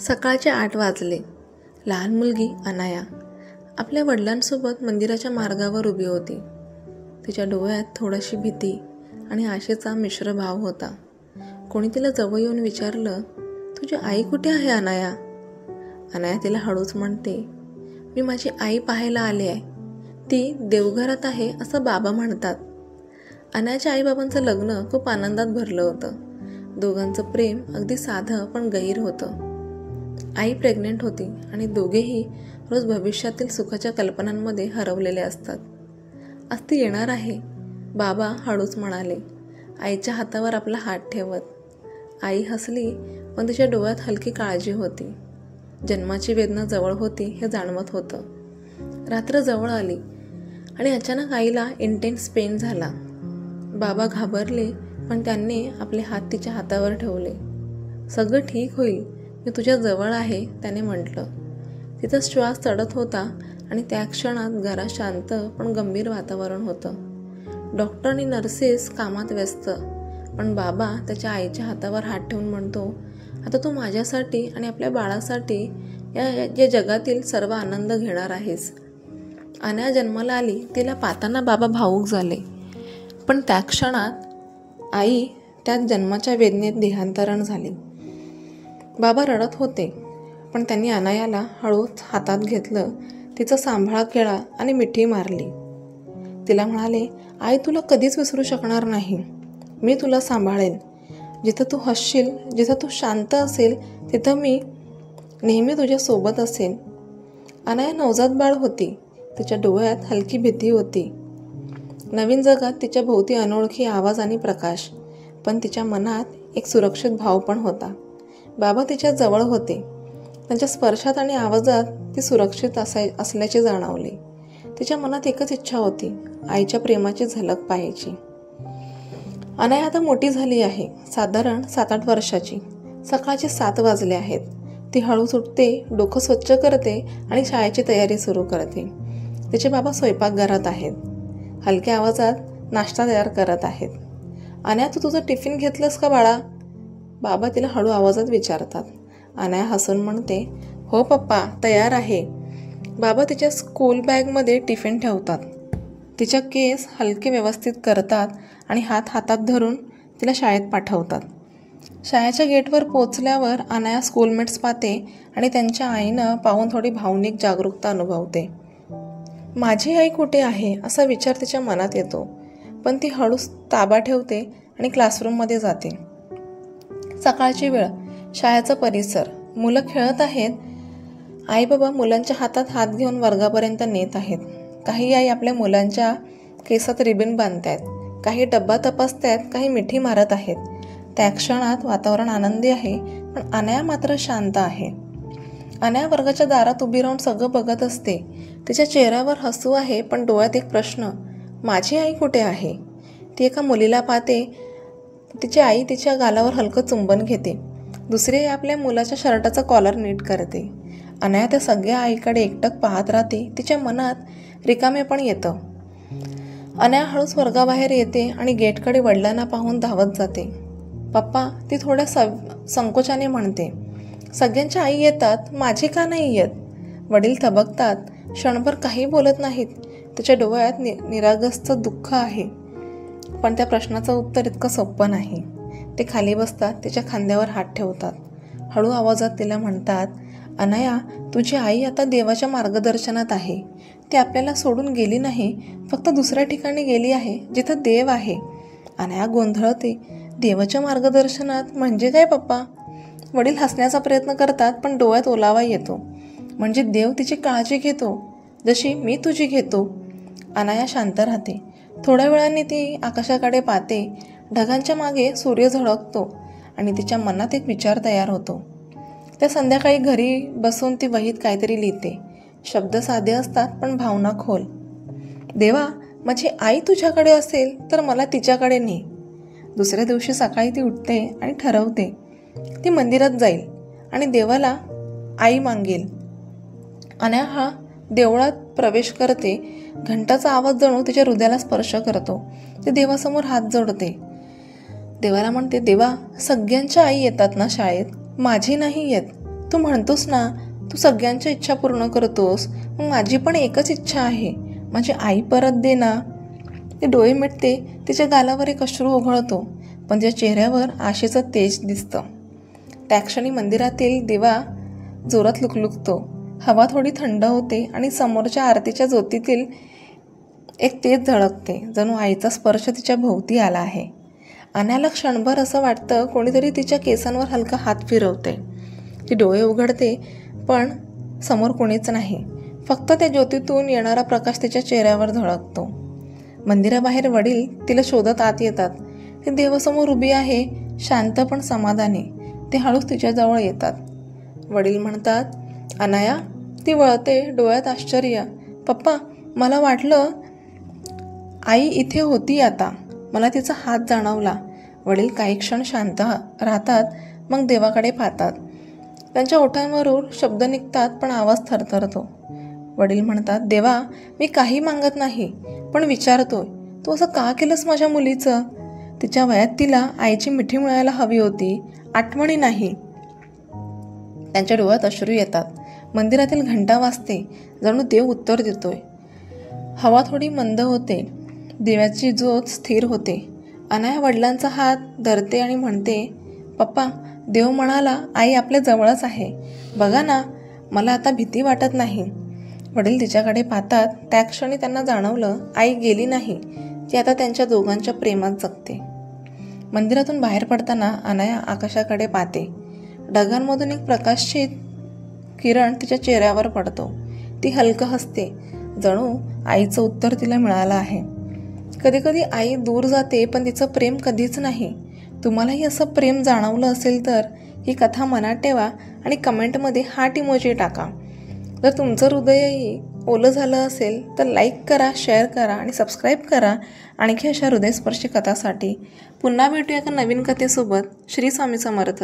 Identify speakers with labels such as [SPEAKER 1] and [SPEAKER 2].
[SPEAKER 1] सकाळचे 8 वाजले. लहान मुलगी अनाया आपल्या वडिलांसोबत मंदिराच्या मार्गावर उभी होती. तिच्या डोळ्यात थोडीशी भीती आणि आशेचा मिश्र भाव होता. कोणी तिला जवळ येऊन विचारलं, तुझी आई कुठे आहे अनाया? अनाया तिला हळूच म्हणते, मी माझी आई पाहायला आले आहे. ती देवघरात आहे असं बाबा म्हणतात. अनायाच्या आईबाबांचं लग्न खूप आनंदात भरलं होतं. दोघांचं प्रेम अगदी साधं पण गहीर होतं. आई प्रेग्नेंट होती आणि दोघेही रोज भविष्यातील सुखाच्या कल्पनांमध्ये हरवलेले असतात. आज ती येणार आहे, बाबा हळूच म्हणाले, आईच्या हातावर आपला हात ठेवत. आई हसली, पण तिच्या डोळ्यात हलकी काळजी होती. जन्माची वेदना जवळ होती हे जाणवत होतं. रात्र जवळ आली आणि अचानक आईला इंटेन्स पेन झाला. बाबा घाबरले, पण त्यांनी आपले हात तिच्या हातावर ठेवले. सगळं ठीक होईल, मी तुझ्या जवळ आहे, त्याने म्हटलं. तिचा श्वास चढत होता आणि त्या क्षणात घरात शांत पण गंभीर वातावरण होतं. डॉक्टर आणि नर्सेस कामात व्यस्त, पण बाबा त्याच्या आईच्या हातावर हात ठेवून म्हणतो, आता तू माझ्यासाठी आणि आपल्या बाळासाठी या जगातील सर्व आनंद घेणार आहेस. अनाया जन्माला आली, तिला पाहताना बाबा भावूक झाले, पण त्या क्षणात आई त्यात जन्माच्या वेदनेत देहांतरण झाली. बाबा रडत होते, पण त्यांनी अनायाला हळूच हातात घेतलं, तिचा सांभाळ केला आणि मिठी मारली. तिला म्हणाले, आई तुला कधीच विसरू शकणार नाही. मी तुला सांभाळेन. जिथं तू हसशील, जिथं तू शांत असेल, तिथं मी नेहमी तुझ्या सोबत असेन. अनाया नवजात बाळ होती. तिच्या डोळ्यात हलकी भीती होती. नवीन जगात तिच्या भोवती अनोळखी आवाज आणि प्रकाश, पण तिच्या मनात एक सुरक्षित भाव पण होता. बाबा तिच्या जवळ होते. त्यांच्या स्पर्शात आणि आवाजात ती सुरक्षित असल्याचे जाणवले. तिच्या मनात एकच इच्छा होती, आईच्या प्रेमाची झलक पाहायची. अनाया आता मोठी झाली आहे, साधारण 7-8 वर्षाची. सकाळचे 7 वाजले आहेत. ती हळूच उठते, डोकं स्वच्छ करते आणि शाळेची तयारी सुरू करते. तिचे बाबा स्वयंपाकघरात आहेत. हलक्या आवाजात नाश्ता तयार करत आहेत. अनाया, तू तुझं टिफिन घेतलंस का बाळा? बाबा तिला हळू आवाजात विचारतात. अनाया हसून म्हणते, हो पप्पा, तयार आहे. बाबा तिच्या स्कूल बॅगमध्ये टिफिन ठेवतात. तिच्या केस हलके व्यवस्थित करतात आणि हातात धरून तिला शाळेत पाठवतात. शाळेच्या गेटवर पोचल्यावर अनाया स्कूलमेट्स पाहते आणि त्यांच्या आईनं पाहून थोडी भावनिक जागरूकता अनुभवते. माझी आई कुठे आहे असा विचार तिच्या मनात येतो, पण ती हळूच ताबा ठेवते आणि क्लासरूममध्ये जाते. सकाळची वेळ, शाळेचा परिसर, मुलं खेळत आहेत. आई बाबा मुलांच्या हातात हात घेऊन वर्गापर्यंत नेत आहेत. काही आई आपल्या मुलांच्या केसात रिबीन बांधतायत, काही डब्बा तपासतायत, काही मिठी मारत आहेत. त्या क्षणात वातावरण आनंदी आहे, पण अनाया मात्र शांत आहे. अनाया वर्गाच्या दारात उभी राहून सगळं बघत असते. तिच्या चेहऱ्यावर हसू आहे, पण डोळ्यात एक प्रश्न, माझी आई कुठे आहे? ती एका मुलीला पाहते. तिची आई तिच्या गालावर हलकं चुंबन घेते. दुसरी आई आपल्या मुलाच्या शर्टाचा कॉलर नीट करते. अनाया त्या सगळ्या आईकडे एकटक पाहत राहते. तिच्या मनात रिकामेपण येतं. अनाया हळूच वर्गाबाहेर येते आणि गेटकडे वडिलांना पाहून धावत जाते. पप्पा, ती थोड्या संकोचाने म्हणते. सगळ्यांच्या आई येतात, माझी का नाही येत? वडील थबकतात. क्षणभर काही बोलत नाहीत. तिच्या डोळ्यात निरागसच दुःख आहे, पण त्या प्रश्नाचं उत्तर इतकं सोपं नाही. ते खाली बसतात, तिच्या खांद्यावर हात ठेवतात. हळू आवाजात तिला म्हणतात, अनाया, तुझी आई आता देवाच्या मार्गदर्शनात आहे. ती आपल्याला सोडून गेली नाही, फक्त दुसऱ्या ठिकाणी गेली आहे जिथं देव आहे. अनाया गोंधळते. देवाच्या मार्गदर्शनात म्हणजे काय पप्पा? वडील हसण्याचा प्रयत्न करतात, पण डोळ्यात ओलावा येतो. म्हणजे देव तिची काळजी घेतो, जशी मी तुझी घेतो. अनाया शांत राहते. थोड्या वेळाने ती आकाशाकडे पाहते. ढगांच्या मागे सूर्य झळकतो आणि तिच्या मनात एक विचार तयार होतो. त्या संध्याकाळी घरी बसून ती वहीत काहीतरी लिहिते. शब्द साधे असतात, पण भावना खोल. देवा, माझी आई तुझ्याकडे असेल तर मला तिच्याकडे ने. दुसऱ्या दिवशी सकाळी ती उठते आणि ठरवते, ती मंदिरात जाईल आणि देवाला आई मागेल. अनाया देवळात प्रवेश करते. घंटाचा आवाज जणू तिच्या हृदयाला स्पर्श करतो. ती देवासमोर हात जोडते. देवाला म्हणते, देवा, सगळ्यांच्या आई येतात ना शाळेत, माझी नाही येत. तू म्हणतोस ना तू सगळ्यांच्या इच्छा पूर्ण करतोस, मग माझी पण एकच इच्छा आहे, माझी आई परत दे ना. ते डोळे मिटते, तिच्या गालावर एक अश्रू ओघळतो, पण तिच्या चेहऱ्यावर आशेचं तेज दिसतं. त्या क्षणी मंदिरातील दिवा जोरात लुकलुकतो. हवा थोडी थंड होते आणि समोरच्या आरतीच्या ज्योतीतील एक तेज झळकते, जणू आईचा स्पर्श तिच्या भोवती आला आहे. अनायाला क्षणभर असं वाटतं कोणीतरी तिच्या केसांवर हलका हात फिरवते. ती डोळे उघडते, पण समोर कोणीच नाही. फक्त त्या ज्योतीतून येणारा प्रकाश तिच्या चेहऱ्यावर झळकतो. मंदिराबाहेर वडील तिला शोधत आत येतात. ती देवासमोर उभी आहे, शांत पण समाधानी. ते हळूच तिच्याजवळ येतात. वडील म्हणतात, अनाया. ती वळते, डोळ्यात आश्चर्य. पप्पा, मला वाटलं आई इथे होती आता. मला तिचा हात जाणवला. वडील काही क्षण शांत राहतात, मग देवाकडे पाहतात. त्यांच्या ओठांवरून शब्द निघतात, पण आवाज थरथरतो. वडील म्हणतात, देवा, मी काही मागत नाही, पण विचारतोय, तू असं का केलंस माझ्या मुलीचं? तिच्या वयात तिला आईची मिठी मिळायला हवी होती, आठवणी नाही. त्यांच्या डोळ्यात अश्रू येतात. मंदिरातील घंटा वाजते, जणू देव उत्तर देतोय. हवा थोडी मंद होते, दिव्याची ज्योत स्थिर होते. अनाया वडिलांचा हात धरते आणि म्हणते, पप्पा, देव म्हणाला आई आपल्या जवळच आहे. बघा ना, मला आता भीती वाटत नाही. वडील तिच्याकडे पाहतात. त्या क्षणी त्यांना जाणवलं, आई गेली नाही, ती आता त्यांच्या दोघांच्या प्रेमात जगते. मंदिरातून बाहेर पडताना अनाया आकाशाकडे पाहते. ढगांमधून एक प्रकाशित किरण तिच्या चेहऱ्यावर पडतो. ती हलकं हसते, जणू आईचं उत्तर तिला मिळालं आहे. कधीकधी आई दूर जाते, पण तिचं प्रेम कधीच नाही. तुम्हालाही असं प्रेम जाणवलं असेल तर ही कथा मनात ठेवा आणि कमेंटमध्ये हार्ट इमोजी टाका. जर तुमचं हृदयही ओलं झालं असेल तर लाईक करा, शेअर करा आणि सबस्क्राईब करा. आणखी अशा हृदयस्पर्शी कथासाठी पुन्हा भेटूया एका नवीन कथेसोबत. श्री स्वामी समर्थ.